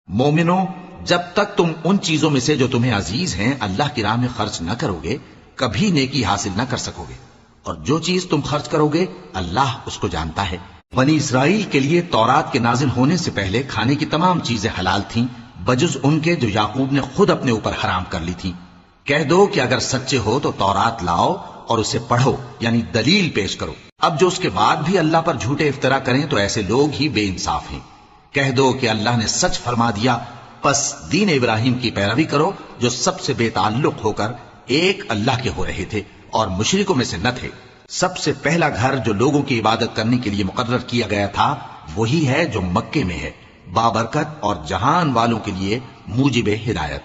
مومنو، جب تک تم ان چیزوں میں سے جو تمہیں عزیز ہیں اللہ کی راہ میں خرچ نہ کرو گے کبھی نیکی حاصل نہ کر سکو گے، اور جو چیز تم خرچ کرو گے اللہ اس کو جانتا ہے۔ بنی اسرائیل کے لیے تورات کے نازل ہونے سے پہلے کھانے کی تمام چیزیں حلال تھیں بجز ان کے جو یعقوب نے خود اپنے اوپر حرام کر لی تھی۔ کہہ دو کہ اگر سچے ہو تو تورات لاؤ اور اسے پڑھو، یعنی دلیل پیش کرو۔ اب جو اس کے بعد بھی اللہ پر جھوٹے افطرا کریں تو ایسے لوگ ہی بے انصاف ہیں۔ کہہ دو کہ اللہ نے سچ فرما دیا، پس دین ابراہیم کی پیروی کرو جو سب سے بے تعلق ہو کر ایک اللہ کے ہو رہے تھے اور مشرکوں میں سے نہ تھے۔ سب سے پہلا گھر جو لوگوں کی عبادت کرنے کے لیے مقرر کیا گیا تھا وہی ہے جو مکے میں ہے، بابرکت اور جہان والوں کے لیے موجب ہدایت۔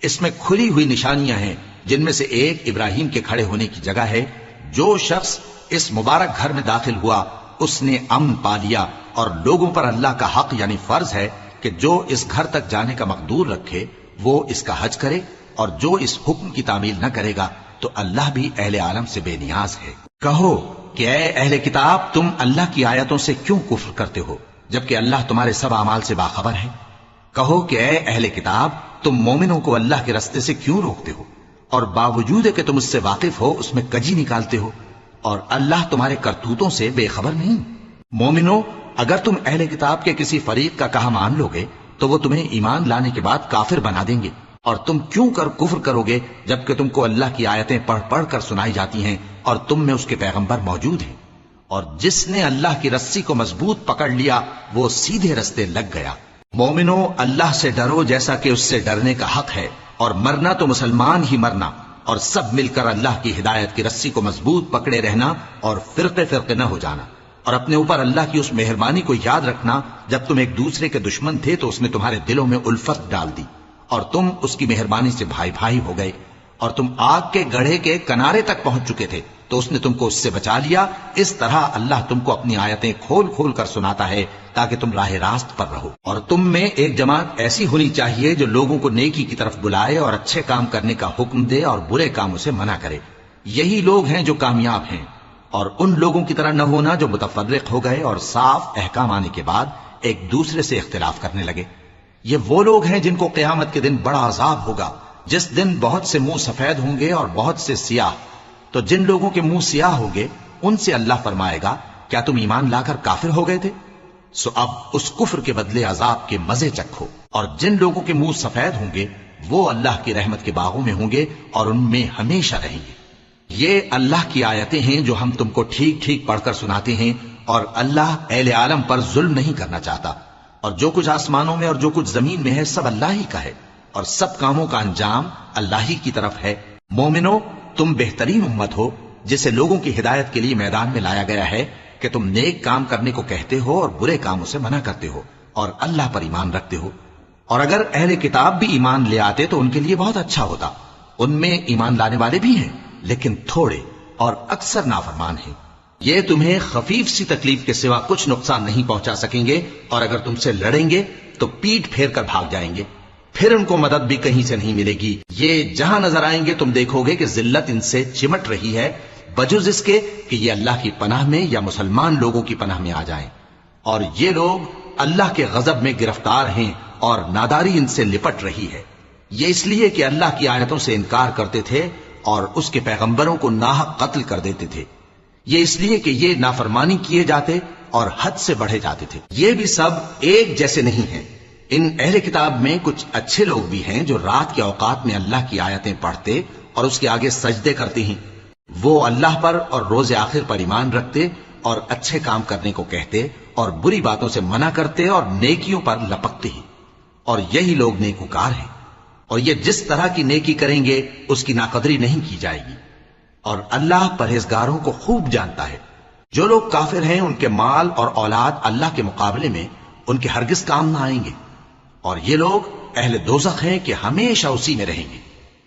اس میں کھلی ہوئی نشانیاں ہیں جن میں سے ایک ابراہیم کے کھڑے ہونے کی جگہ ہے۔ جو شخص اس مبارک گھر میں داخل ہوا اس نے امن پا لیا، اور لوگوں پر اللہ کا حق یعنی فرض ہے کہ جو اس گھر تک جانے کا مقدور رکھے وہ اس کا حج کرے، اور جو اس حکم کی تعمیل نہ کرے گا تو اللہ بھی اہل عالم سے بے نیاز ہے۔ کہو کہ اے اہل کتاب، تم اللہ کی آیتوں سے کیوں کفر کرتے ہو جبکہ اللہ تمہارے سب اعمال سے باخبر ہے؟ کہو کہ اے اہل کتاب، تم مومنوں کو اللہ کے رستے سے کیوں روکتے ہو، اور باوجود کہ تم اس سے واقف ہو اس میں کجی نکالتے ہو، اور اللہ تمہارے کرتوتوں سے بے خبر نہیں؟ مومنو، اگر تم اہل کتاب کے کسی فریق کا کہا مان لو گے تو وہ تمہیں ایمان لانے کے بعد کافر بنا دیں گے، اور تم کیوں کر کفر کرو گے جبکہ تم کو اللہ کی آیتیں پڑھ پڑھ کر سنائی جاتی ہیں اور تم میں اس کے پیغمبر موجود ہیں؟ اور جس نے اللہ کی رسی کو مضبوط پکڑ لیا وہ سیدھے رستے لگ گیا۔ مومنو، اللہ سے ڈرو جیسا کہ اس سے ڈرنے کا حق ہے، اور مرنا تو مسلمان ہی مرنا، اور سب مل کر اللہ کی ہدایت کی رسی کو مضبوط پکڑے رہنا اور فرقے فرقے نہ ہو جانا، اور اپنے اوپر اللہ کی اس مہربانی کو یاد رکھنا جب تم ایک دوسرے کے دشمن تھے تو اس نے تمہارے دلوں میں الفت ڈال دی اور تم اس کی مہربانی سے بھائی بھائی ہو گئے، اور تم آگ کے گڑھے کے کنارے تک پہنچ چکے تھے تو اس نے تم کو اس سے بچا لیا۔ اس طرح اللہ تم کو اپنی آیتیں کھول کھول کر سناتا ہے تاکہ تم راہ راست پر رہو۔ اور تم میں ایک جماعت ایسی ہونی چاہیے جو لوگوں کو نیکی کی طرف بلائے اور اچھے کام کرنے کا حکم دے اور برے کاموں سے منع کرے۔ یہی لوگ ہیں جو کامیاب ہیں، اور ان لوگوں کی طرح نہ ہونا جو متفرق ہو گئے اور صاف احکام آنے کے بعد ایک دوسرے سے اختلاف کرنے لگے۔ یہ وہ لوگ ہیں جن کو قیامت کے دن بڑا عذاب ہوگا، جس دن بہت سے منہ سفید ہوں گے اور بہت سے سیاہ۔ تو جن لوگوں کے منہ سیاہ ہوں گے ان سے اللہ فرمائے گا، کیا تم ایمان لا کر کافر ہو گئے تھے؟ سو اب اس کفر کے بدلے عذاب کے مزے چکھو۔ اور جن لوگوں کے منہ سفید ہوں گے وہ اللہ کی رحمت کے باغوں میں ہوں گے اور ان میں ہمیشہ رہیں گے۔ یہ اللہ کی آیتیں ہیں جو ہم تم کو ٹھیک ٹھیک پڑھ کر سناتے ہیں، اور اللہ اہل عالم پر ظلم نہیں کرنا چاہتا، اور جو کچھ آسمانوں میں اور جو کچھ زمین میں ہے سب اللہ ہی کا ہے، اور سب کاموں کا انجام اللہ ہی کی طرف ہے۔ مومنو، تم بہترین امت ہو جسے لوگوں کی ہدایت کے لیے میدان میں لایا گیا ہے کہ تم نیک کام کرنے کو کہتے ہو اور برے کاموں سے منع کرتے ہو اور اللہ پر ایمان رکھتے ہو۔ اور اگر اہل کتاب بھی ایمان لے آتے تو ان کے لیے بہت اچھا ہوتا، ان میں ایمان لانے والے بھی ہیں لیکن تھوڑے اور اکثر نافرمان ہیں۔ یہ تمہیں خفیف سی تکلیف کے سوا کچھ نقصان نہیں پہنچا سکیں گے، اور اگر تم سے لڑیں گے تو پیٹ پھیر کر بھاگ جائیں گے، پھر ان کو مدد بھی کہیں سے نہیں ملے گی۔ یہ جہاں نظر آئیں گے تم دیکھو گے کہ ذلت ان سے چمٹ رہی ہے، بجز اس کے کہ یہ اللہ کی پناہ میں یا مسلمان لوگوں کی پناہ میں آ جائیں، اور یہ لوگ اللہ کے غضب میں گرفتار ہیں اور ناداری ان سے لپٹ رہی ہے۔ یہ اس لیے کہ اللہ کی آیتوں سے انکار کرتے تھے اور اس کے پیغمبروں کو ناحق قتل کر دیتے تھے۔ یہ اس لیے کہ یہ نافرمانی کیے جاتے اور حد سے بڑھے جاتے تھے۔ یہ بھی سب ایک جیسے نہیں ہیں۔ ان اہل کتاب میں کچھ اچھے لوگ بھی ہیں جو رات کے اوقات میں اللہ کی آیتیں پڑھتے اور اس کے آگے سجدے کرتے ہیں۔ وہ اللہ پر اور روز آخر پر ایمان رکھتے اور اچھے کام کرنے کو کہتے اور بری باتوں سے منع کرتے اور نیکیوں پر لپکتے ہیں، اور یہی لوگ نیکوکار ہیں۔ اور یہ جس طرح کی نیکی کریں گے اس کی ناقدری نہیں کی جائے گی، اور اللہ پرہیزگاروں کو خوب جانتا ہے۔ جو لوگ کافر ہیں ان کے مال اور اولاد اللہ کے مقابلے میں ان کے ہرگز کام نہ آئیں گے، اور یہ لوگ اہل دوزخ ہیں کہ ہمیشہ اسی میں رہیں گے۔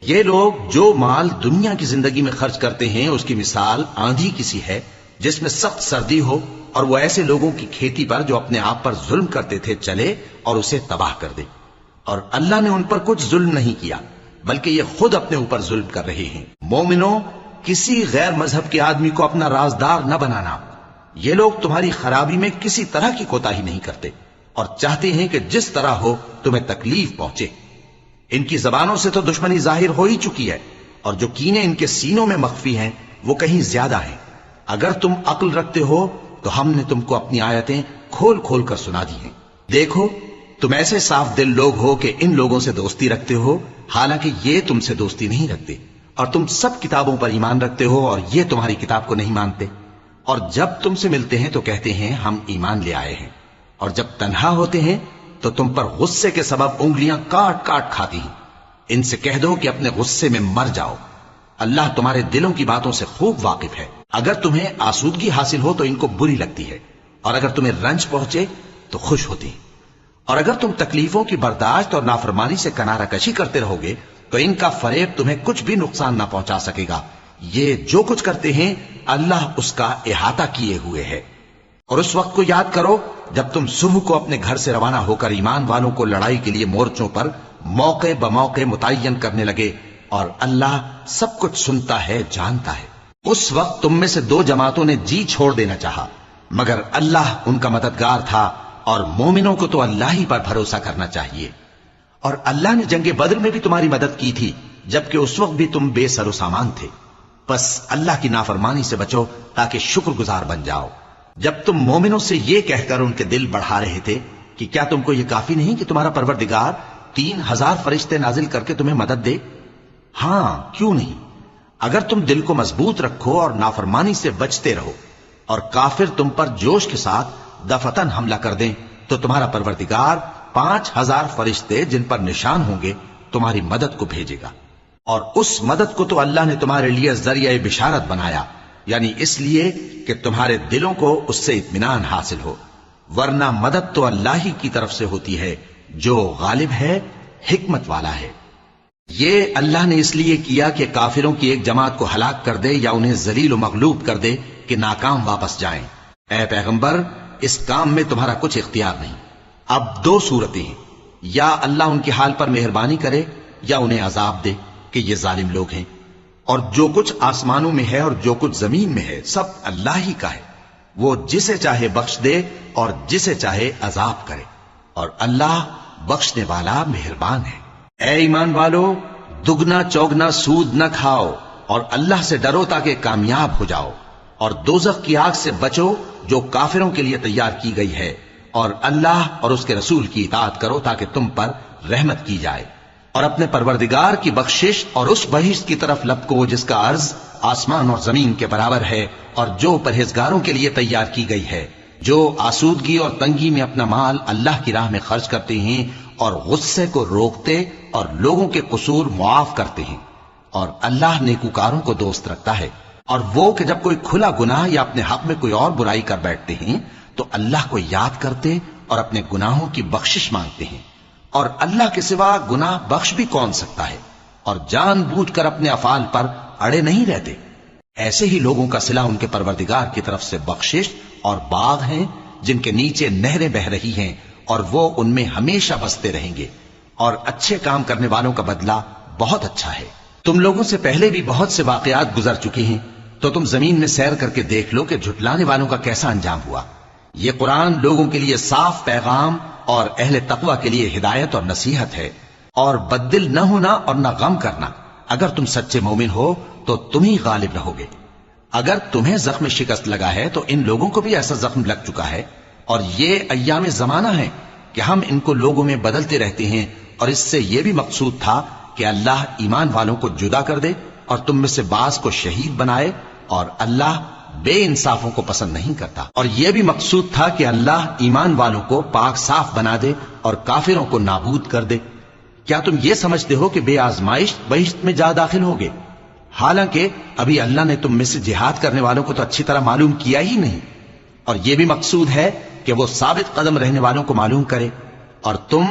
یہ لوگ جو مال دنیا کی زندگی میں خرچ کرتے ہیں اس کی مثال آندھی کسی ہے جس میں سخت سردی ہو، اور وہ ایسے لوگوں کی کھیتی پر جو اپنے آپ پر ظلم کرتے تھے چلے اور اسے تباہ کر دے۔ اور اللہ نے ان پر کچھ ظلم نہیں کیا بلکہ یہ خود اپنے اوپر ظلم کر رہے ہیں۔ مومنو، کسی غیر مذہب کے آدمی کو اپنا رازدار نہ بنانا۔ یہ لوگ تمہاری خرابی میں کسی طرح کی کوتاہی نہیں کرتے، اور چاہتے ہیں کہ جس طرح ہو تمہیں تکلیف پہنچے۔ ان کی زبانوں سے تو دشمنی ظاہر ہو ہی چکی ہے، اور جو کینے ان کے سینوں میں مخفی ہیں وہ کہیں زیادہ ہیں۔ اگر تم عقل رکھتے ہو تو ہم نے تم کو اپنی آیتیں کھول کھول کر سنا دی ہیں۔ دیکھو تم ایسے صاف دل لوگ ہو کہ ان لوگوں سے دوستی رکھتے ہو، حالانکہ یہ تم سے دوستی نہیں رکھتے، اور تم سب کتابوں پر ایمان رکھتے ہو اور یہ تمہاری کتاب کو نہیں مانتے، اور جب تم سے ملتے ہیں تو کہتے ہیں ہم ایمان لے آئے ہیں، اور جب تنہا ہوتے ہیں تو تم پر غصے کے سبب انگلیاں کاٹ کاٹ کھاتی ہیں۔ ان سے کہہ دو کہ اپنے غصے میں مر جاؤ، اللہ تمہارے دلوں کی باتوں سے خوب واقف ہے۔ اگر تمہیں آسودگی حاصل ہو تو ان کو بری لگتی ہے، اور اگر تمہیں رنج پہنچے تو خوش ہوتی ہیں، اور اگر تم تکلیفوں کی برداشت اور نافرمانی سے کنارہ کشی کرتے رہو گے تو ان کا فریب تمہیں کچھ بھی نقصان نہ پہنچا سکے گا۔ یہ جو کچھ کرتے ہیں اللہ اس کا احاطہ کیے ہوئے ہے۔ اور اس وقت کو یاد کرو جب تم صبح کو اپنے گھر سے روانہ ہو کر ایمان والوں کو لڑائی کے لیے مورچوں پر موقع بموقع متعین کرنے لگے، اور اللہ سب کچھ سنتا ہے، جانتا ہے۔ اس وقت تم میں سے دو جماعتوں نے جی چھوڑ دینا چاہا، مگر اللہ ان کا مددگار تھا، اور مومنوں کو تو اللہ ہی پر بھروسہ کرنا چاہیے۔ اور اللہ نے جنگ بدر میں بھی تمہاری مدد کی تھی، جبکہ اس وقت بھی تم بے سر و سامان تھے۔ بس اللہ کی نافرمانی سے بچو تاکہ شکر گزار بن جاؤ۔ جب تم مومنوں سے یہ کہہ کر ان کے دل بڑھا رہے تھے کہ کیا تم کو یہ کافی نہیں کہ تمہارا پروردگار 3000 فرشتے نازل کر کے تمہیں مدد دے؟ ہاں کیوں نہیں، اگر تم دل کو مضبوط رکھو اور نافرمانی سے بچتے رہو، اور کافر تم پر جوش کے ساتھ دفتن حملہ کر دیں تو تمہارا پروردگار 5000 فرشتے جن پر نشان ہوں گے تمہاری مدد کو بھیجے گا۔ اور اس مدد کو تو اللہ نے تمہارے لیے ذریعہ بشارت بنایا، یعنی اس لیے کہ تمہارے دلوں کو اس سے اطمینان حاصل ہو، ورنہ مدد تو اللہ ہی کی طرف سے ہوتی ہے جو غالب ہے، حکمت والا ہے۔ یہ اللہ نے اس لیے کیا کہ کافروں کی ایک جماعت کو ہلاک کر دے یا انہیں ذلیل و مغلوب کر دے کہ ناکام واپس جائیں۔ اے پیغمبر اس کام میں تمہارا کچھ اختیار نہیں۔ اب دو صورتیں ہیں، یا اللہ ان کے حال پر مہربانی کرے یا انہیں عذاب دے کہ یہ ظالم لوگ ہیں، اور جو کچھ آسمانوں میں ہے اور جو کچھ زمین میں ہے سب اللہ ہی کا ہے، وہ جسے چاہے بخش دے اور جسے چاہے عذاب کرے، اور اللہ بخشنے والا مہربان ہے۔ اے ایمان والو، دگنا چوگنا سود نہ کھاؤ اور اللہ سے ڈرو تاکہ کامیاب ہو جاؤ، اور دوزخ کی آگ سے بچو جو کافروں کے لیے تیار کی گئی ہے، اور اللہ اور اس کے رسول کی اطاعت کرو تاکہ تم پر رحمت کی جائے، اور اپنے پروردگار کی بخشش اور اس بہشت کی طرف لپکو جس کا عرض آسمان اور زمین کے برابر ہے، اور جو پرہیزگاروں کے لیے تیار کی گئی ہے، جو آسودگی اور تنگی میں اپنا مال اللہ کی راہ میں خرچ کرتے ہیں اور غصے کو روکتے اور لوگوں کے قصور معاف کرتے ہیں، اور اللہ نیکوکاروں کو دوست رکھتا ہے۔ اور وہ کہ جب کوئی کھلا گناہ یا اپنے حق میں کوئی اور برائی کر بیٹھتے ہیں تو اللہ کو یاد کرتے اور اپنے گناہوں کی بخشش مانگتے ہیں، اور اللہ کے سوا گناہ بخش بھی کون سکتا ہے، اور جان بوجھ کر اپنے افعال پر اڑے نہیں رہتے۔ ایسے ہی لوگوں کا صلہ ان کے پروردگار کی طرف سے بخشش اور باغ ہیں جن کے نیچے نہریں بہ رہی ہیں، اور وہ ان میں ہمیشہ بستے رہیں گے، اور اچھے کام کرنے والوں کا بدلہ بہت اچھا ہے۔ تم لوگوں سے پہلے بھی بہت سے واقعات گزر چکے ہیں، تو تم زمین میں سیر کر کے دیکھ لو کہ جھٹلانے والوں کا کیسا انجام ہوا۔ یہ قرآن لوگوں کے لیے صاف پیغام اور اہل تقوی کے لیے ہدایت اور نصیحت ہے، اور بددل نہ ہونا اور نہ غم کرنا۔ اگر تم سچے مومن ہو تو تم ہی غالب رہو گے۔ اگر تمہیں زخم شکست لگا ہے تو ان لوگوں کو بھی ایسا زخم لگ چکا ہے، اور یہ ایام زمانہ ہے کہ ہم ان کو لوگوں میں بدلتے رہتے ہیں، اور اس سے یہ بھی مقصود تھا کہ اللہ ایمان والوں کو جدا کر دے اور تم میں سے بعض کو شہید بنائے، اور اللہ بے انصافوں کو پسند نہیں کرتا۔ اور یہ بھی مقصود تھا کہ اللہ ایمان والوں کو پاک صاف بنا دے اور کافروں کو نابود کر دے۔ کیا تم یہ سمجھتے ہو کہ بے آزمائش بہشت میں جا داخل ہوگے؟ حالانکہ ابھی اللہ نے تم میں سے جہاد کرنے والوں کو تو اچھی طرح معلوم کیا ہی نہیں، اور یہ بھی مقصود ہے کہ وہ ثابت قدم رہنے والوں کو معلوم کرے، اور تم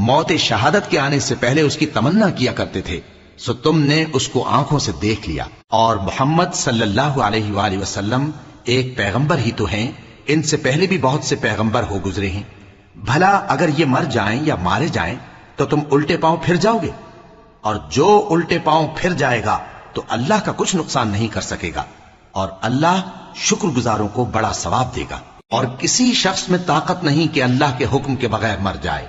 موت شہادت کے آنے سے پہلے اس کی تمنا کیا کرتے تھے، سو تم نے اس کو آنکھوں سے دیکھ لیا۔ اور محمد صلی اللہ علیہ وآلہ وسلم ایک پیغمبر ہی تو ہیں، ان سے پہلے بھی بہت سے پیغمبر ہو گزرے ہیں۔ بھلا اگر یہ مر جائیں یا مارے جائیں تو تم الٹے پاؤں پھر جاؤ گے؟ اور جو الٹے پاؤں پھر جائے گا تو اللہ کا کچھ نقصان نہیں کر سکے گا، اور اللہ شکر گزاروں کو بڑا ثواب دے گا۔ اور کسی شخص میں طاقت نہیں کہ اللہ کے حکم کے بغیر مر جائے.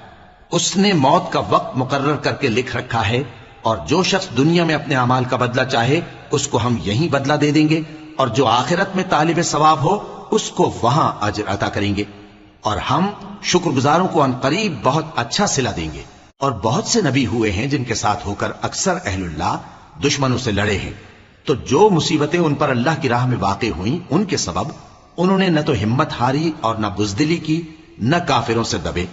اس نے موت کا وقت مقرر کر کے لکھ رکھا ہے، اور جو شخص دنیا میں اپنے اعمال کا بدلہ چاہے اس کو ہم یہیں بدلہ دے دیں گے، اور جو آخرت میں طالب ثواب ہو اس کو وہاں اجر عطا کریں گے. اور ہم شکر گزاروں کو عنقریب بہت اچھا صلہ دیں گے. اور بہت سے نبی ہوئے ہیں جن کے ساتھ ہو کر اکثر اہل اللہ دشمنوں سے لڑے ہیں، تو جو مصیبتیں ان پر اللہ کی راہ میں واقع ہوئیں ان کے سبب انہوں نے نہ تو ہمت ہاری اور نہ بزدلی کی، نہ کافروں سے دبے.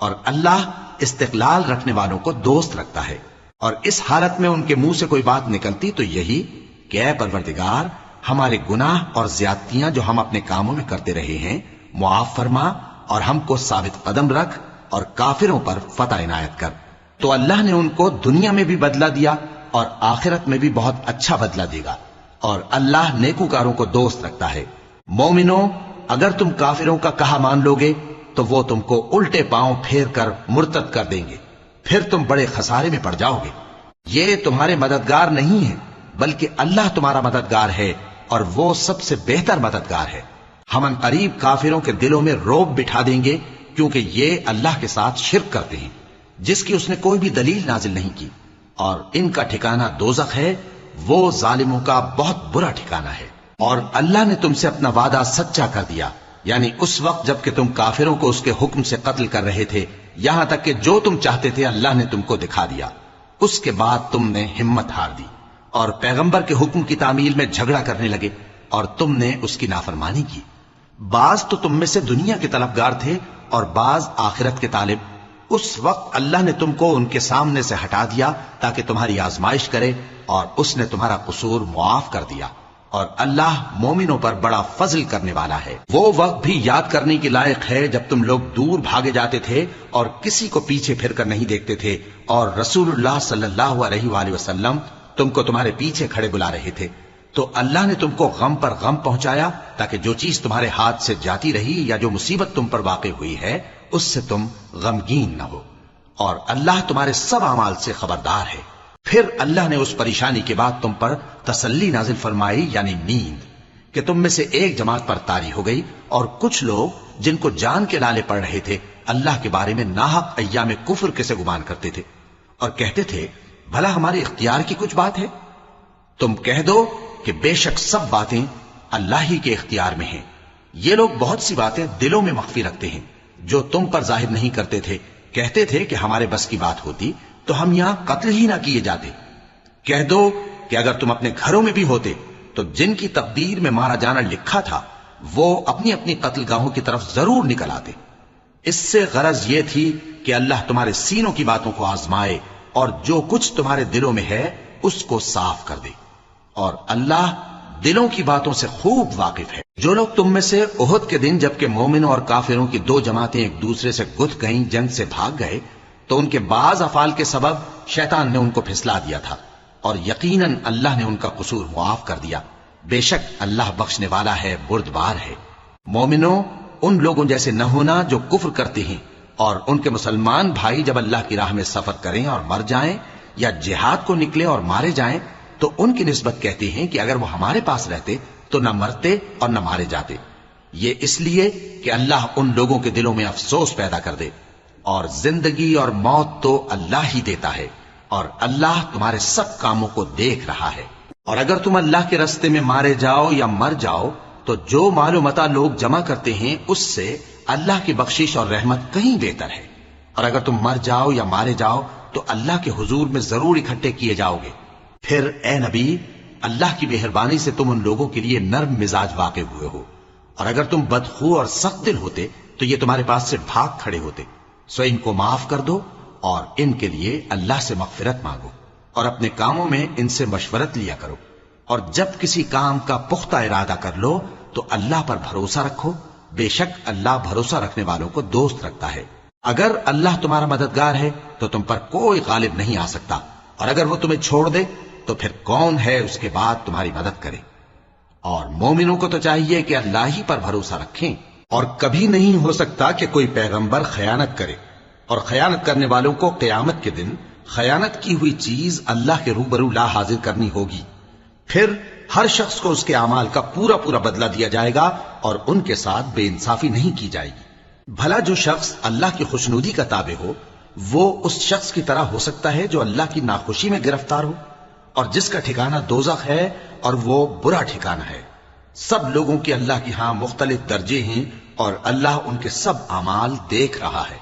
اور اللہ استقلال رکھنے والوں کو دوست رکھتا ہے. اور اس حالت میں ان کے منہ سے کوئی بات نکلتی تو یہی کہ اے پروردگار، ہمارے گناہ اور زیادتیاں جو ہم اپنے کاموں میں کرتے رہے ہیں معاف فرما، اور ہم کو ثابت قدم رکھ اور کافروں پر فتح عنایت کر. تو اللہ نے ان کو دنیا میں بھی بدلہ دیا اور آخرت میں بھی بہت اچھا بدلہ دے گا. اور اللہ نیکوکاروں کو دوست رکھتا ہے. مومنوں، اگر تم کافروں کا کہا مان لوگے تو وہ تم کو الٹے پاؤں پھیر کر مرتد کر دیں گے، پھر تم بڑے خسارے میں پڑ جاؤ گے. یہ تمہارے مددگار نہیں ہے بلکہ اللہ تمہارا مددگار ہے، اور وہ سب سے بہتر مددگار ہے. ہم ان قریب کافروں کے دلوں میں رعب بٹھا دیں گے، کیونکہ یہ اللہ کے ساتھ شرک کرتے ہیں جس کی اس نے کوئی بھی دلیل نازل نہیں کی، اور ان کا ٹھکانہ دوزخ ہے، وہ ظالموں کا بہت برا ٹھکانہ ہے. اور اللہ نے تم سے اپنا وعدہ سچا کر دیا، یعنی اس وقت جب کہ تم کافروں کو اس کے حکم سے قتل کر رہے تھے، یہاں تک کہ جو تم چاہتے تھے اللہ نے تم کو دکھا دیا. اس کے بعد تم نے ہمت ہار دی اور پیغمبر کے حکم کی تعمیل میں جھگڑا کرنے لگے، اور تم نے اس کی نافرمانی کی. بعض تو تم میں سے دنیا کے طلبگار تھے اور بعض آخرت کے طالب. اس وقت اللہ نے تم کو ان کے سامنے سے ہٹا دیا تاکہ تمہاری آزمائش کرے، اور اس نے تمہارا قصور معاف کر دیا. اور اللہ مومنوں پر بڑا فضل کرنے والا ہے. وہ وقت بھی یاد کرنے کی لائق ہے جب تم لوگ دور بھاگے جاتے تھے اور کسی کو پیچھے پھر کر نہیں دیکھتے تھے، اور رسول اللہ صلی اللہ علیہ وآلہ وسلم تم کو تمہارے پیچھے کھڑے بلا رہے تھے. تو اللہ نے تم کو غم پر غم پہنچایا تاکہ جو چیز تمہارے ہاتھ سے جاتی رہی یا جو مصیبت تم پر واقع ہوئی ہے اس سے تم غمگین نہ ہو. اور اللہ تمہارے سب اعمال سے خبردار ہے. پھر اللہ نے اس پریشانی کے بعد تم پر تسلی نازل فرمائی، یعنی نیند، کہ تم میں سے ایک جماعت پر طاری ہو گئی، اور کچھ لوگ جن کو جان کے لالے پڑ رہے تھے اللہ کے بارے میں ناحق ایام کفر کے سے گمان کرتے تھے، اور کہتے تھے بھلا ہمارے اختیار کی کچھ بات ہے؟ تم کہہ دو کہ بے شک سب باتیں اللہ ہی کے اختیار میں ہیں. یہ لوگ بہت سی باتیں دلوں میں مخفی رکھتے ہیں جو تم پر ظاہر نہیں کرتے تھے. کہتے تھے کہ ہمارے بس کی بات ہوتی تو ہم یہاں قتل ہی نہ کیے جاتے. کہہ دو کہ اگر تم اپنے گھروں میں بھی ہوتے تو جن کی تقدیر میں مارا جانا لکھا تھا وہ اپنی اپنی قتل گاہوں کی طرف ضرور نکل آتے. اس سے غرض یہ تھی کہ اللہ تمہارے سینوں کی باتوں کو آزمائے اور جو کچھ تمہارے دلوں میں ہے اس کو صاف کر دے. اور اللہ دلوں کی باتوں سے خوب واقف ہے. جو لوگ تم میں سے احد کے دن جبکہ مومنوں اور کافروں کی دو جماعتیں ایک دوسرے سے گتھ گئیں جنگ سے بھاگ گئے تو ان کے بعض افعال کے سبب شیطان نے ان کو پھسلا دیا تھا، اور یقیناً اللہ نے ان کا قصور معاف کر دیا. بے شک اللہ بخشنے والا ہے، بردبار ہے. مومنوں، ان لوگوں جیسے نہ ہونا جو کفر کرتے ہیں، اور ان کے مسلمان بھائی جب اللہ کی راہ میں سفر کریں اور مر جائیں یا جہاد کو نکلے اور مارے جائیں تو ان کی نسبت کہتے ہیں کہ اگر وہ ہمارے پاس رہتے تو نہ مرتے اور نہ مارے جاتے. یہ اس لیے کہ اللہ ان لوگوں کے دلوں میں افسوس پیدا کر دے. اور زندگی اور موت تو اللہ ہی دیتا ہے، اور اللہ تمہارے سب کاموں کو دیکھ رہا ہے. اور اگر تم اللہ کے راستے میں مارے جاؤ یا مر جاؤ تو جو مال و متاع لوگ جمع کرتے ہیں اس سے اللہ کی بخشش اور رحمت کہیں بہتر ہے. اور اگر تم مر جاؤ یا مارے جاؤ تو اللہ کے حضور میں ضرور اکٹھے کیے جاؤ گے. پھر اے نبی، اللہ کی مہربانی سے تم ان لوگوں کے لیے نرم مزاج واقع ہوئے ہو، اور اگر تم بدخو اور سخت دل ہوتے تو یہ تمہارے پاس سے بھاگ کھڑے ہوتے. سو ان کو معاف کر دو اور ان کے لیے اللہ سے مغفرت مانگو، اور اپنے کاموں میں ان سے مشورت لیا کرو. اور جب کسی کام کا پختہ ارادہ کر لو تو اللہ پر بھروسہ رکھو، بے شک اللہ بھروسہ رکھنے والوں کو دوست رکھتا ہے. اگر اللہ تمہارا مددگار ہے تو تم پر کوئی غالب نہیں آ سکتا، اور اگر وہ تمہیں چھوڑ دے تو پھر کون ہے اس کے بعد تمہاری مدد کرے. اور مومنوں کو تو چاہیے کہ اللہ ہی پر بھروسہ رکھیں. اور کبھی نہیں ہو سکتا کہ کوئی پیغمبر خیانت کرے، اور خیانت کرنے والوں کو قیامت کے دن خیانت کی ہوئی چیز اللہ کے روبرو لا حاضر کرنی ہوگی. پھر ہر شخص کو اس کے اعمال کا پورا پورا بدلہ دیا جائے گا، اور ان کے ساتھ بے انصافی نہیں کی جائے گی۔ بھلا جو شخص اللہ کی خوشنودی کا تابع ہو وہ اس شخص کی طرح ہو سکتا ہے جو اللہ کی ناخوشی میں گرفتار ہو، اور جس کا ٹھکانہ دوزخ ہے اور وہ برا ٹھکانہ ہے۔ سب لوگوں کے اللہ کی ہاں مختلف درجے ہیں اور اللہ ان کے سب اعمال دیکھ رہا ہے۔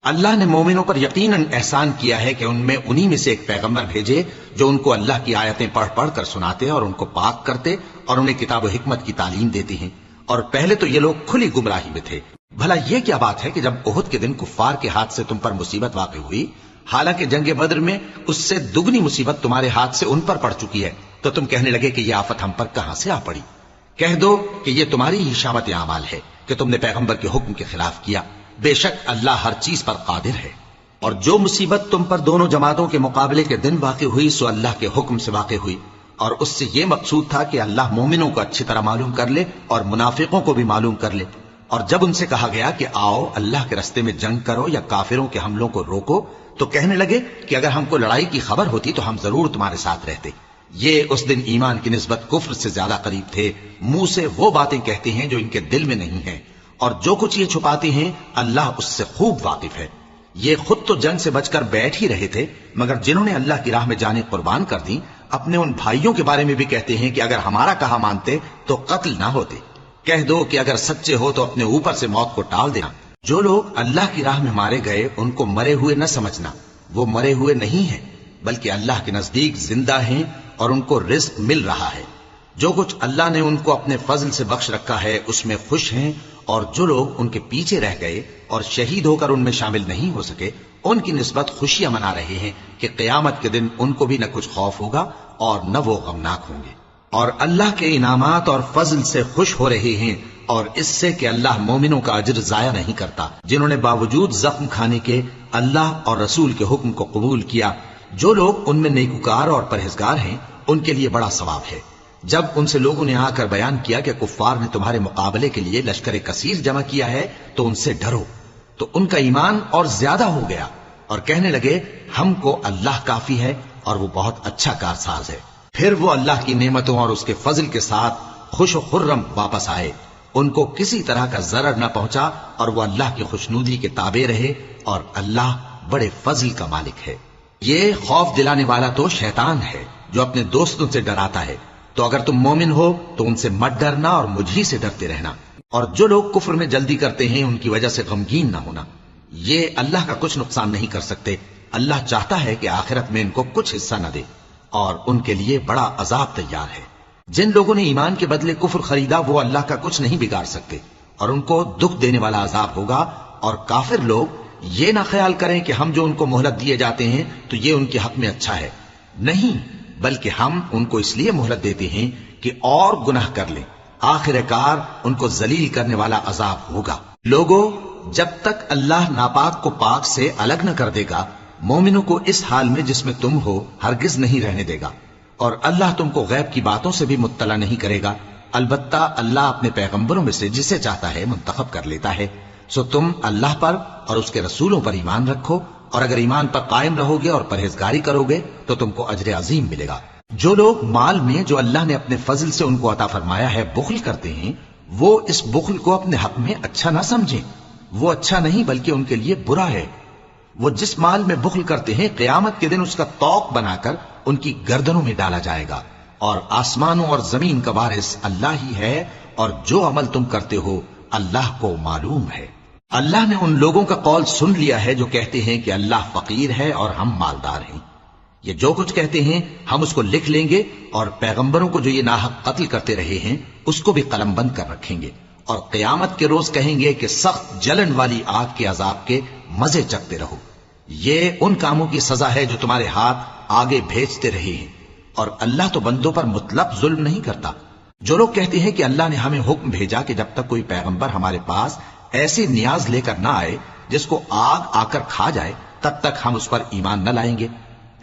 اللہ نے مومنوں پر یقیناً احسان کیا ہے کہ ان میں انہی میں سے ایک پیغمبر بھیجے جو ان کو اللہ کی آیتیں پڑھ پڑھ کر سناتے اور ان کو پاک کرتے اور انہیں کتاب و حکمت کی تعلیم دیتے ہیں، اور پہلے تو یہ لوگ کھلی گمراہی میں تھے۔ بھلا یہ کیا بات ہے کہ جب احد کے دن کفار کے ہاتھ سے تم پر مصیبت واقع ہوئی، حالانکہ جنگ بدر میں اس سے دگنی مصیبت تمہارے ہاتھ سے ان پر پڑ چکی ہے، تو تم کہنے لگے کہ یہ آفت ہم پر کہاں سے آ پڑی؟ کہہ دو کہ یہ تمہاری ہی شامت اعمال ہے کہ تم نے پیغمبر کے حکم کے خلاف کیا، بے شک اللہ ہر چیز پر قادر ہے۔ اور جو مصیبت تم پر دونوں جماعتوں کے مقابلے کے دن واقع ہوئی سو اللہ کے حکم سے واقع ہوئی، اور اس سے یہ مقصود تھا کہ اللہ مومنوں کو اچھی طرح معلوم کر لے اور منافقوں کو بھی معلوم کر لے۔ اور جب ان سے کہا گیا کہ آؤ اللہ کے رستے میں جنگ کرو یا کافروں کے حملوں کو روکو، تو کہنے لگے کہ اگر ہم کو لڑائی کی خبر ہوتی تو ہم ضرور تمہارے ساتھ رہتے۔ یہ اس دن ایمان کی نسبت کفر سے زیادہ قریب تھے، منہ سے وہ باتیں کہتے ہیں جو ان کے دل میں نہیں ہیں، اور جو کچھ یہ چھپاتے ہیں اللہ اس سے خوب واقف ہے۔ یہ خود تو جنگ سے بچ کر بیٹھ ہی رہے تھے، مگر جنہوں نے اللہ کی راہ میں جانیں قربان کر دیں اپنے ان بھائیوں کے بارے میں بھی کہتے ہیں کہ اگر ہمارا کہا مانتے تو قتل نہ ہوتے۔ کہہ دو کہ اگر سچے ہو تو اپنے اوپر سے موت کو ٹال دینا۔ جو لوگ اللہ کی راہ میں مارے گئے ان کو مرے ہوئے نہ سمجھنا، وہ مرے ہوئے نہیں ہیں بلکہ اللہ کے نزدیک زندہ ہیں اور ان کو رزق مل رہا ہے۔ جو کچھ اللہ نے ان کو اپنے فضل سے بخش رکھا ہے اس میں خوش ہیں، اور جو لوگ ان کے پیچھے رہ گئے اور شہید ہو کر ان میں شامل نہیں ہو سکے ان کی نسبت خوشیاں منا رہے ہیں کہ قیامت کے دن ان کو بھی نہ کچھ خوف ہوگا اور نہ وہ غمناک ہوں گے، اور اللہ کے انعامات اور فضل سے خوش ہو رہے ہیں، اور اس سے کہ اللہ مومنوں کا اجر ضائع نہیں کرتا جنہوں نے باوجود زخم کھانے کے اللہ اور رسول کے حکم کو قبول کیا۔ جو لوگ ان میں نیکوکار اور پرہیزگار ہیں ان کے لیے بڑا ثواب ہے۔ جب ان سے لوگوں نے آ کر بیان کیا کہ کفار نے تمہارے مقابلے کے لیے لشکر کثیر جمع کیا ہے تو ان سے ڈرو، تو ان کا ایمان اور زیادہ ہو گیا اور کہنے لگے ہم کو اللہ کافی ہے اور وہ بہت اچھا کارساز ہے۔ پھر وہ اللہ کی نعمتوں اور اس کے فضل کے ساتھ خوش و خرم واپس آئے، ان کو کسی طرح کا ضرر نہ پہنچا اور وہ اللہ کی خوشنودی کے تابع رہے، اور اللہ بڑے فضل کا مالک ہے۔ یہ خوف دلانے والا تو شیطان ہے جو اپنے دوستوں سے ڈراتا ہے، تو اگر تم مومن ہو تو ان سے مت ڈرنا اور مجھ ہی سے ڈرتے رہنا، اور جو لوگ کفر میں جلدی کرتے ہیں ان کی وجہ سے غمگین نہ ہونا، یہ اللہ کا کچھ نقصان نہیں کر سکتے۔ اللہ چاہتا ہے کہ آخرت میں ان کو کچھ حصہ نہ دے اور ان کے لیے بڑا عذاب تیار ہے۔ جن لوگوں نے ایمان کے بدلے کفر خریدا وہ اللہ کا کچھ نہیں بگاڑ سکتے، اور ان کو دکھ دینے والا عذاب ہوگا۔ اور کافر لوگ یہ نہ خیال کریں کہ ہم جو ان کو مہلت دیے جاتے ہیں تو یہ ان کے حق میں اچھا ہے، نہیں، بلکہ ہم ان کو اس لیے مہلت دیتے ہیں کہ اور گناہ کر لیں، آخر کار ان کو ذلیل کرنے والا عذاب ہوگا۔ لوگوں، جب تک اللہ ناپاک کو پاک سے الگ نہ کر دے گا مومنوں کو اس حال میں جس میں تم ہو ہرگز نہیں رہنے دے گا، اور اللہ تم کو غیب کی باتوں سے بھی مطلع نہیں کرے گا، البتہ اللہ اپنے پیغمبروں میں سے جسے چاہتا ہے منتخب کر لیتا ہے۔ سو تم اللہ پر اور اس کے رسولوں پر ایمان رکھو، اور اگر ایمان پر قائم رہو گے اور پرہیزگاری کرو گے تو تم کو اجر عظیم ملے گا۔ جو لوگ مال میں جو اللہ نے اپنے فضل سے ان کو عطا فرمایا ہے بخل کرتے ہیں، وہ اس بخل کو اپنے حق میں اچھا نہ سمجھیں، وہ اچھا نہیں بلکہ ان کے لیے برا ہے۔ وہ جس مال میں بخل کرتے ہیں قیامت کے دن اس کا طوق بنا کر ان کی گردنوں میں ڈالا جائے گا، اور آسمانوں اور زمین کا وارث اللہ ہی ہے، اور جو عمل تم کرتے ہو اللہ کو معلوم ہے۔ اللہ نے ان لوگوں کا قول سن لیا ہے جو کہتے ہیں کہ اللہ فقیر ہے اور ہم مالدار ہیں۔ یہ جو کچھ کہتے ہیں ہم اس کو لکھ لیں گے، اور پیغمبروں کو جو یہ ناحق قتل کرتے رہے ہیں اس کو بھی قلم بند کر رکھیں گے، اور قیامت کے روز کہیں گے کہ سخت جلن والی آگ کے عذاب کے مزے چکتے رہو۔ یہ ان کاموں کی سزا ہے جو تمہارے ہاتھ آگے بھیجتے رہے ہیں، اور اللہ تو بندوں پر مطلق ظلم نہیں کرتا۔ جو لوگ کہتے ہیں کہ اللہ نے ہمیں حکم بھیجا کہ جب تک کوئی پیغمبر ہمارے پاس ایسی نیاز لے کر نہ آئے جس کو آگ آ کر کھا جائے تب تک ہم اس پر ایمان نہ لائیں گے،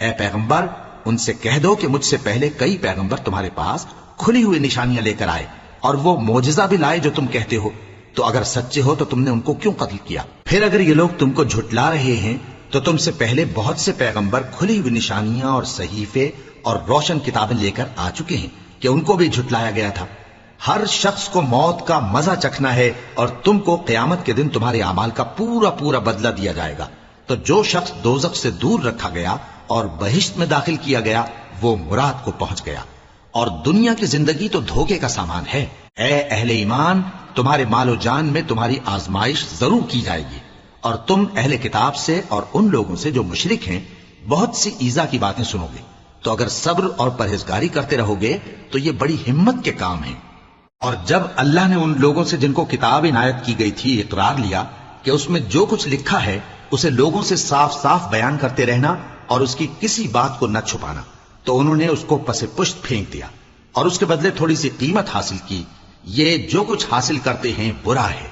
اے پیغمبر ان سے کہہ دو کہ مجھ سے پہلے کئی پیغمبر تمہارے پاس کھلی ہوئی نشانیاں لے کر آئے اور وہ معجزہ بھی لائے جو تم کہتے ہو، تو اگر سچے ہو تو تم نے ان کو کیوں قتل کیا؟ پھر اگر یہ لوگ تم کو جھٹلا رہے ہیں تو تم سے پہلے بہت سے پیغمبر کھلی ہوئی نشانیاں اور صحیفے اور روشن کتابیں لے کر آ چکے ہیں کہ ان کو بھی جھٹلایا گیا تھا۔ ہر شخص کو موت کا مزہ چکھنا ہے اور تم کو قیامت کے دن تمہارے اعمال کا پورا پورا بدلہ دیا جائے گا۔ تو جو شخص دوزخ سے دور رکھا گیا اور بہشت میں داخل کیا گیا وہ مراد کو پہنچ گیا، اور دنیا کی زندگی تو دھوکے کا سامان ہے۔ اے اہل ایمان، تمہارے مال و جان میں تمہاری آزمائش ضرور کی جائے گی، اور تم اہل کتاب سے اور ان لوگوں سے جو مشرک ہیں بہت سی ایذا کی باتیں سنو گے، تو اگر صبر اور پرہیزگاری کرتے رہو گے تو یہ بڑی ہمت کے کام ہیں۔ اور جب اللہ نے ان لوگوں سے جن کو کتاب عنایت کی گئی تھی اقرار لیا کہ اس میں جو کچھ لکھا ہے اسے لوگوں سے صاف صاف بیان کرتے رہنا اور اس کی کسی بات کو نہ چھپانا، تو انہوں نے اس کو پس پشت پھینک دیا اور اس کے بدلے تھوڑی سی قیمت حاصل کی۔ یہ جو کچھ حاصل کرتے ہیں برا ہے۔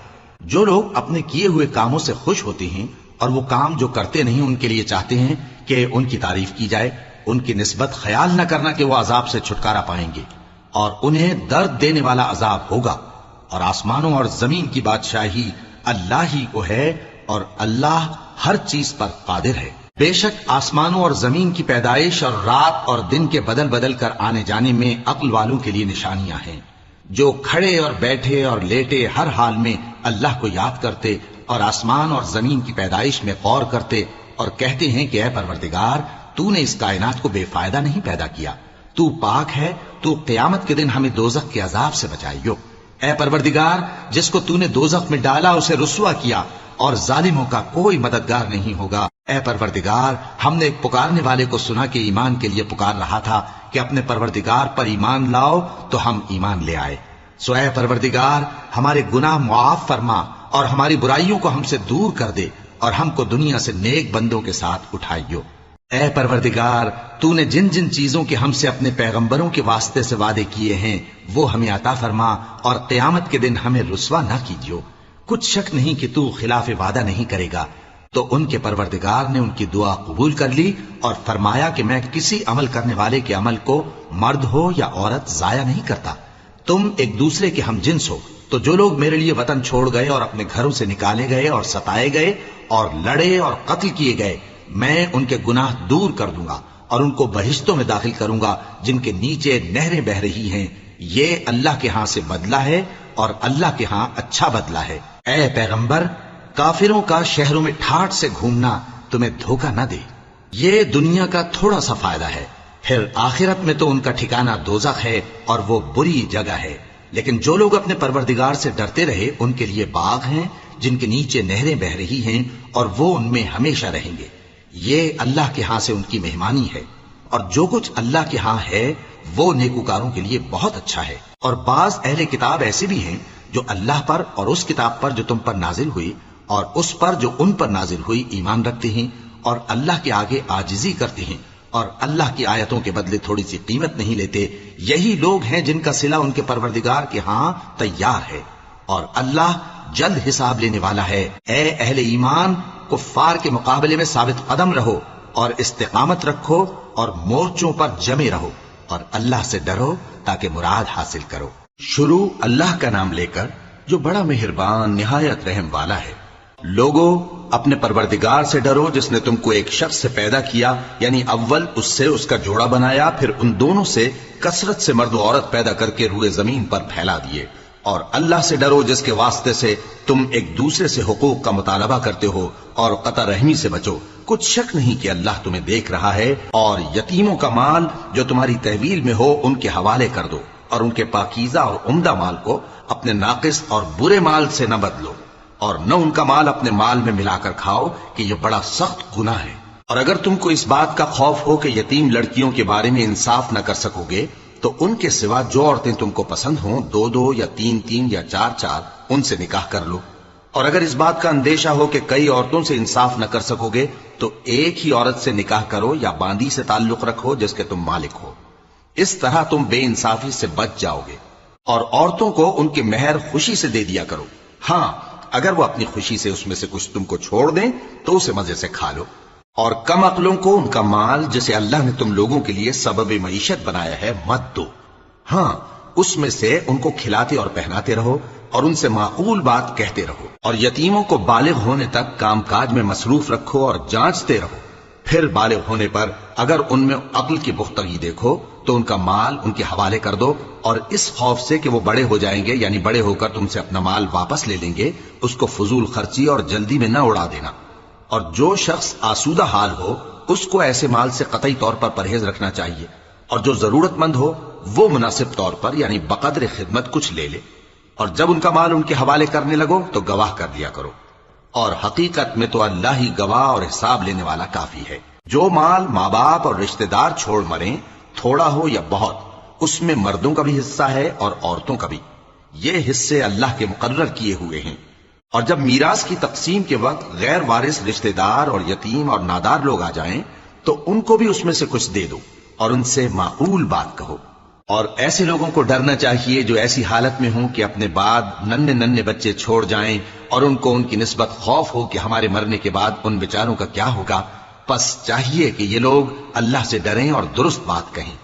جو لوگ اپنے کیے ہوئے کاموں سے خوش ہوتے ہیں اور وہ کام جو کرتے نہیں ان کے لیے چاہتے ہیں کہ ان کی تعریف کی جائے، ان کی نسبت خیال نہ کرنا کہ وہ عذاب سے چھٹکارا پائیں گے، اور انہیں درد دینے والا عذاب ہوگا۔ اور آسمانوں اور زمین کی بادشاہی اللہ ہی کو ہے، اور اللہ ہر چیز پر قادر ہے۔ بے شک آسمانوں اور زمین کی پیدائش اور رات اور دن کے بدل بدل کر آنے جانے میں عقل والوں کے لیے نشانیاں ہیں، جو کھڑے اور بیٹھے اور لیٹے ہر حال میں اللہ کو یاد کرتے اور آسمان اور زمین کی پیدائش میں غور کرتے اور کہتے ہیں کہ اے پروردگار، تو نے اس کائنات کو بے فائدہ نہیں پیدا کیا، تو پاک ہے، تو قیامت کے دن ہمیں دوزخ کے عذاب سے بچائیو۔ اے پروردگار، جس کو تو نے دوزخ میں ڈالا اسے رسوا کیا، اور ظالموں کا کوئی مددگار نہیں ہوگا۔ اے پروردگار، ہم نے ایک پکارنے والے کو سنا کہ ایمان کے لیے پکار رہا تھا کہ اپنے پروردگار پر ایمان لاؤ، تو ہم ایمان لے آئے۔ سو اے پروردگار، ہمارے گناہ معاف فرما اور ہماری برائیوں کو ہم سے دور کر دے، اور ہم کو دنیا سے نیک بندوں کے ساتھ اٹھائیو۔ اے پروردگار، تو نے جن جن چیزوں کے ہم سے اپنے پیغمبروں کے واسطے سے وعدے کیے ہیں وہ ہمیں عطا فرما، اور قیامت کے دن ہمیں رسوا نہ کیجیو۔ کچھ شک نہیں کہ تو خلاف وعدہ نہیں کرے گا۔ تو ان کے پروردگار نے ان کی دعا قبول کر لی اور فرمایا کہ میں کسی عمل کرنے والے کے عمل کو مرد ہو یا عورت ضائع نہیں کرتا۔ تم ایک دوسرے کے ہم جنس ہو، تو جو لوگ میرے لیے وطن چھوڑ گئے اور اپنے گھروں سے نکالے گئے اور ستائے گئے اور لڑے اور قتل کیے گئے، میں ان کے گناہ دور کر دوں گا اور ان کو بہشتوں میں داخل کروں گا جن کے نیچے نہریں بہ رہی ہیں۔ یہ اللہ کے ہاں سے بدلہ ہے اور اللہ کے ہاں اچھا بدلہ ہے۔ اے پیغمبر، کافروں کا شہروں میں ٹھاٹ سے گھومنا تمہیں دھوکہ نہ دے، یہ دنیا کا تھوڑا سا فائدہ ہے، پھر آخرت میں تو ان کا ٹھکانہ دوزخ ہے اور وہ بری جگہ ہے۔ لیکن جو لوگ اپنے پروردگار سے ڈرتے رہے ان کے لیے باغ ہیں جن کے نیچے نہریں بہ رہی ہیں، اور وہ ان میں ہمیشہ رہیں گے۔ یہ اللہ کے ہاں سے ان کی مہمانی ہے، اور جو کچھ اللہ کے ہاں ہے وہ نیکوکاروں کے لیے بہت اچھا ہے۔ اور بعض اہل کتاب ایسے بھی ہیں جو اللہ پر اور اس کتاب پر جو تم پر نازل ہوئی اور اس پر جو ان پر نازل ہوئی ایمان رکھتے ہیں، اور اللہ کے آگے عاجزی کرتے ہیں، اور اللہ کی آیتوں کے بدلے تھوڑی سی قیمت نہیں لیتے۔ یہی لوگ ہیں جن کا صلہ ان کے پروردگار کے ہاں تیار ہے، اور اللہ جلد حساب لینے والا ہے۔ اے اہل ایمان، کفار کے مقابلے میں ثابت قدم رہو اور استقامت رکھو اور مورچوں پر جمے رہو، اور اللہ سے ڈرو تاکہ مراد حاصل کرو۔ شروع اللہ کا نام لے کر جو بڑا مہربان نہایت رحم والا ہے۔ لوگو، اپنے پروردگار سے ڈرو جس نے تم کو ایک شخص سے پیدا کیا، یعنی اول اس سے اس کا جوڑا بنایا، پھر ان دونوں سے کثرت سے مرد و عورت پیدا کر کے روئے زمین پر پھیلا دیے۔ اور اللہ سے ڈرو جس کے واسطے سے تم ایک دوسرے سے حقوق کا مطالبہ کرتے ہو، اور قطع رحمی سے بچو۔ کچھ شک نہیں کہ اللہ تمہیں دیکھ رہا ہے۔ اور یتیموں کا مال جو تمہاری تحویل میں ہو ان کے حوالے کر دو، اور ان کے پاکیزہ اور عمدہ مال کو اپنے ناقص اور برے مال سے نہ بدلو، اور نہ ان کا مال اپنے مال میں ملا کر کھاؤ کہ یہ بڑا سخت گناہ ہے۔ اور اگر تم کو اس بات کا خوف ہو کہ یتیم لڑکیوں کے بارے میں انصاف نہ کر سکو گے تو ان کے سوا جو عورتیں تم کو پسند ہوں، 2 یا 3 یا 4 ان سے نکاح کر لو۔ اور اگر اس بات کا اندیشہ ہو کہ کئی عورتوں سے انصاف نہ کر سکو گے تو ایک ہی عورت سے نکاح کرو یا باندی سے تعلق رکھو جس کے تم مالک ہو۔ اس طرح تم بے انصافی سے بچ جاؤ گے۔ اور عورتوں کو ان کے مہر خوشی سے دے دیا کرو، ہاں اگر وہ اپنی خوشی سے اس میں سے کچھ تم کو چھوڑ دیں تو اسے مزے سے کھا لو۔ اور کم عقلوں کو ان کا مال جسے اللہ نے تم لوگوں کے لیے سبب معیشت بنایا ہے مت دو، ہاں اس میں سے ان کو کھلاتے اور پہناتے رہو اور ان سے معقول بات کہتے رہو۔ اور یتیموں کو بالغ ہونے تک کام کاج میں مصروف رکھو اور جانچتے رہو، پھر بالغ ہونے پر اگر ان میں عقل کی پختگی دیکھو تو ان کا مال ان کے حوالے کر دو، اور اس خوف سے کہ وہ بڑے ہو جائیں گے، یعنی بڑے ہو کر تم سے اپنا مال واپس لے لیں گے، اس کو فضول خرچی اور جلدی میں نہ اڑا دینا۔ اور جو شخص آسودہ حال ہو اس کو ایسے مال سے قطعی طور پر پرہیز رکھنا چاہیے، اور جو ضرورت مند ہو وہ مناسب طور پر یعنی بقدر خدمت کچھ لے لے، اور جب ان کا مال ان کے حوالے کرنے لگو تو گواہ کر دیا کرو، اور حقیقت میں تو اللہ ہی گواہ اور حساب لینے والا کافی ہے۔ جو مال ماں باپ اور رشتہ دار چھوڑ مریں، تھوڑا ہو یا بہت، اس میں مردوں کا بھی حصہ ہے اور عورتوں کا بھی، یہ حصے اللہ کے مقرر کیے ہوئے ہیں۔ اور جب میراث کی تقسیم کے وقت غیر وارث رشتہ دار اور یتیم اور نادار لوگ آ جائیں تو ان کو بھی اس میں سے کچھ دے دو، اور ان سے معقول بات کہو۔ اور ایسے لوگوں کو ڈرنا چاہیے جو ایسی حالت میں ہوں کہ اپنے بعد ننھے ننھے بچے چھوڑ جائیں، اور ان کو ان کی نسبت خوف ہو کہ ہمارے مرنے کے بعد ان بیچاروں کا کیا ہوگا۔ پس چاہیے کہ یہ لوگ اللہ سے ڈریں اور درست بات کہیں۔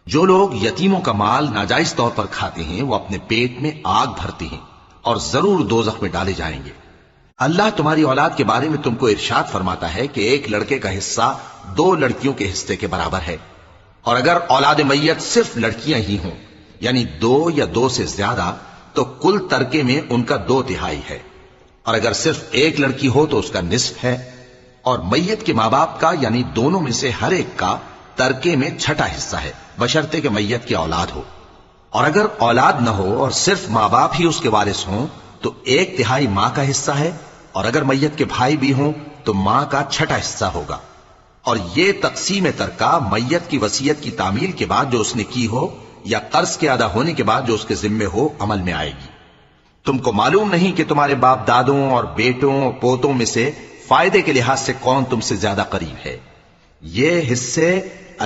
جو لوگ یتیموں کا مال ناجائز طور پر کھاتے ہیں وہ اپنے پیٹ میں آگ بھرتے ہیں اور ضرور دوزخ میں ڈالے جائیں گے۔ اللہ تمہاری اولاد کے بارے میں تم کو ارشاد فرماتا ہے کہ ایک لڑکے کا حصہ 2 لڑکیوں کے حصے کے برابر ہے، اور اگر اولاد میت صرف لڑکیاں ہی ہوں یعنی 2 یا 2 سے زیادہ تو کل ترکے میں ان کا 2/3 ہے، اور اگر صرف ایک لڑکی ہو تو اس کا نصف ہے، اور میت کے ماں باپ کا یعنی دونوں میں سے ہر ایک کا ترکے میں 6واں حصہ ہے، بشرطے کہ میت کی اولاد ہو۔ اور اگر اولاد نہ ہو اور صرف ماں باپ ہی اس کے وارث ہوں تو 1/3 ماں کا حصہ ہے، اور اگر میت کے بھائی بھی ہوں تو ماں کا 6واں حصہ ہوگا۔ اور یہ تقسیم ترکہ میت کی وصیت کی تعمیل کے بعد جو اس نے کی ہو یا قرض کے ادا ہونے کے بعد جو اس کے ذمے ہو عمل میں آئے گی۔ تم کو معلوم نہیں کہ تمہارے باپ دادوں اور بیٹوں اور پوتوں میں سے فائدے کے لحاظ سے کون تم سے زیادہ قریب ہے۔ یہ حصے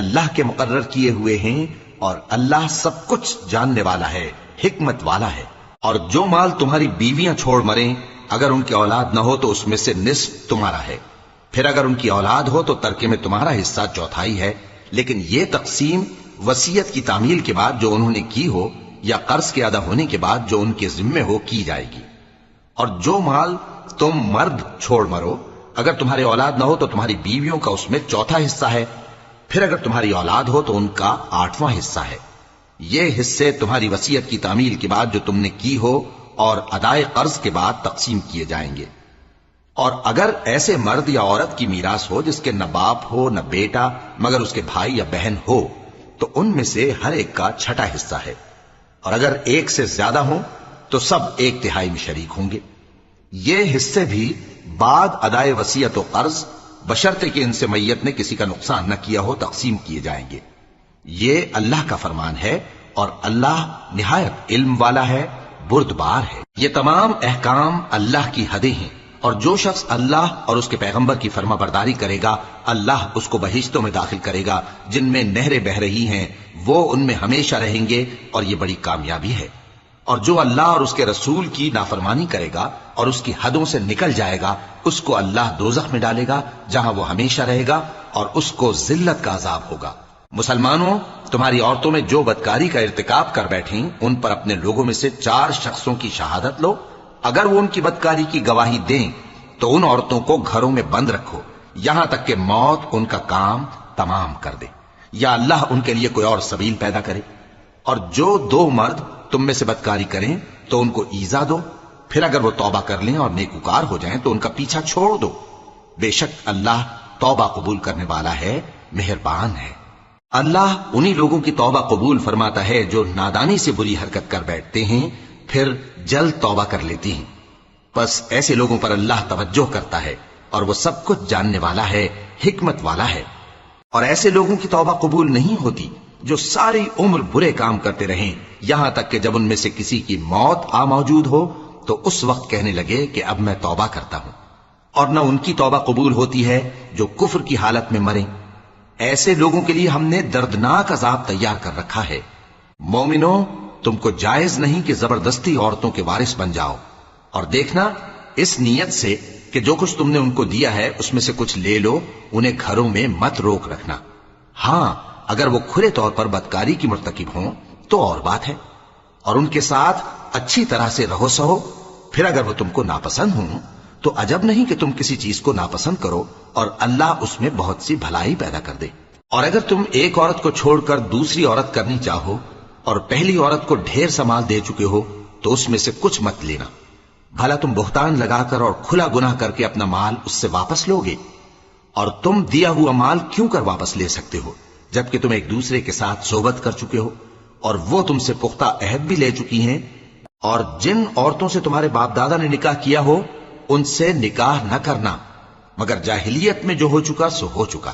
اللہ کے مقرر کیے ہوئے ہیں، اور اللہ سب کچھ جاننے والا ہے، حکمت والا ہے۔ اور جو مال تمہاری بیویاں چھوڑ مریں اگر ان کی اولاد نہ ہو تو اس میں سے نصف تمہارا ہے، پھر اگر ان کی اولاد ہو تو ترکے میں تمہارا حصہ 1/4 ہے، لیکن یہ تقسیم وصیت کی تعمیل کے بعد جو انہوں نے کی ہو یا قرض کے ادا ہونے کے بعد جو ان کے ذمے ہو کی جائے گی۔ اور جو مال تم مرد چھوڑ مرو اگر تمہاری اولاد نہ ہو تو تمہاری بیویوں کا اس میں 1/4 حصہ ہے، پھر اگر تمہاری اولاد ہو تو ان کا 8واں حصہ ہے۔ یہ حصے تمہاری وصیت کی تعمیل کے بعد جو تم نے کی ہو اور ادائے قرض کے بعد تقسیم کیے جائیں گے۔ اور اگر ایسے مرد یا عورت کی میراث ہو جس کے نہ باپ ہو نہ بیٹا مگر اس کے بھائی یا بہن ہو تو ان میں سے ہر ایک کا 6واں حصہ ہے، اور اگر ایک سے زیادہ ہوں تو سب 1/3 میں شریک ہوں گے۔ یہ حصے بھی بعد ادائے وصیت و قرض بشرطے کہ ان سے میت نے کسی کا نقصان نہ کیا ہو تقسیم کیے جائیں گے۔ یہ اللہ کا فرمان ہے، اور اللہ نہایت علم والا ہے، بردبار ہے۔ یہ تمام احکام اللہ کی حدیں ہیں، اور جو شخص اللہ اور اس کے پیغمبر کی فرما برداری کرے گا اللہ اس کو بہشتوں میں داخل کرے گا جن میں نہریں بہ رہی ہیں، وہ ان میں ہمیشہ رہیں گے، اور یہ بڑی کامیابی ہے۔ اور جو اللہ اور اس کے رسول کی نافرمانی کرے گا اور اس کی حدوں سے نکل جائے گا اس کو اللہ دوزخ میں ڈالے گا جہاں وہ ہمیشہ رہے گا، اور اس کو ذلت کا عذاب ہوگا۔ مسلمانوں، تمہاری عورتوں میں جو بدکاری کا ارتکاب کر بیٹھیں ان پر اپنے لوگوں میں سے 4 شخصوں کی شہادت لو۔ اگر وہ ان کی بدکاری کی گواہی دیں تو ان عورتوں کو گھروں میں بند رکھو یہاں تک کہ موت ان کا کام تمام کر دے، یا اللہ ان کے لیے کوئی اور سبیل پیدا کرے۔ اور جو 2 مرد تم میں سے بدکاری کریں تو ان کو ایذا دو، پھر اگر وہ توبہ کر لیں اور نیکوکار ہو جائیں تو ان کا پیچھا چھوڑ دو۔ بے شک اللہ توبہ قبول کرنے والا ہے، مہربان ہے۔ اللہ انہی لوگوں کی توبہ قبول فرماتا ہے جو نادانی سے بری حرکت کر بیٹھتے ہیں پھر جلد توبہ کر لیتی ہیں، بس ایسے لوگوں پر اللہ توجہ کرتا ہے، اور وہ سب کچھ جاننے والا ہے، حکمت والا ہے۔ اور ایسے لوگوں کی توبہ قبول نہیں ہوتی جو ساری عمر برے کام کرتے رہیں یہاں تک کہ جب ان میں سے کسی کی موت آ موجود ہو تو اس وقت کہنے لگے کہ اب میں توبہ کرتا ہوں۔ اور نہ ان کی توبہ قبول ہوتی ہے جو کفر کی حالت میں مریں۔ ایسے لوگوں کے لیے ہم نے دردناک عذاب تیار کر رکھا ہے۔ مومنوں، تم کو جائز نہیں کہ زبردستی عورتوں کے وارث بن جاؤ، اور دیکھنا اس نیت سے کہ جو کچھ تم نے ان کو دیا ہے اس میں سے کچھ لے لو، انہیں گھروں میں مت روک رکھنا۔ ہاں، اگر وہ کھلے طور پر بدکاری کی مرتکب ہوں تو اور بات ہے، اور ان کے ساتھ اچھی طرح سے رہو سہو۔ پھر اگر وہ تم کو ناپسند ہوں تو عجب نہیں کہ تم کسی چیز کو ناپسند کرو اور اللہ اس میں بہت سی بھلائی پیدا کر دے۔ اور اگر تم ایک عورت کو چھوڑ کر دوسری عورت کرنی چاہو اور پہلی عورت کو ڈھیر سا مال دے چکے ہو تو اس میں سے کچھ مت لینا، بھلا تم بہتان لگا کر اور کھلا گناہ کر کے اپنا مال اس سے واپس لوگے؟ اور تم دیا ہوا مال کیوں کر واپس لے سکتے ہو جبکہ تم ایک دوسرے کے ساتھ صحبت کر چکے ہو اور وہ تم سے پختہ عہد بھی لے چکی ہیں؟ اور جن عورتوں سے تمہارے باپ دادا نے نکاح کیا ہو ان سے نکاح نہ کرنا مگر جاہلیت میں جو ہو چکا سو ہو چکا۔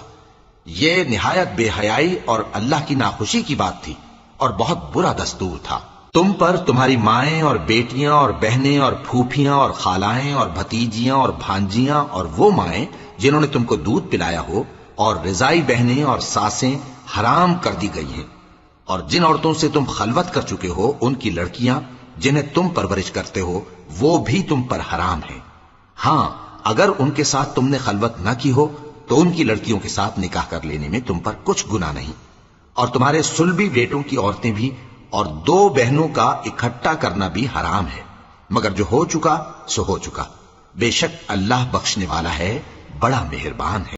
یہ نہایت بے حیائی اور اللہ کی ناخوشی کی بات تھی اور بہت برا دستور تھا۔ تم پر تمہاری مائیں اور بیٹیاں اور بہنیں اور پھوپھیاں اور خالائیں اور بھتیجیاں اور بھانجیاں اور وہ مائیں جنہوں نے تم کو دودھ پلایا ہو اور رضائی بہنیں اور ساسیں حرام کر دی گئی ہیں، اور جن عورتوں سے تم خلوت کر چکے ہو ان کی لڑکیاں جنہیں تم پرورش کرتے ہو وہ بھی تم پر حرام ہیں۔ ہاں اگر ان کے ساتھ تم نے خلوت نہ کی ہو تو ان کی لڑکیوں کے ساتھ نکاح کر لینے میں تم پر کچھ گناہ نہیں، اور تمہارے صلبی بیٹوں کی عورتیں بھی اور دو بہنوں کا اکٹھا کرنا بھی حرام ہے، مگر جو ہو چکا سو ہو چکا۔ بے شک اللہ بخشنے والا ہے، بڑا مہربان ہے۔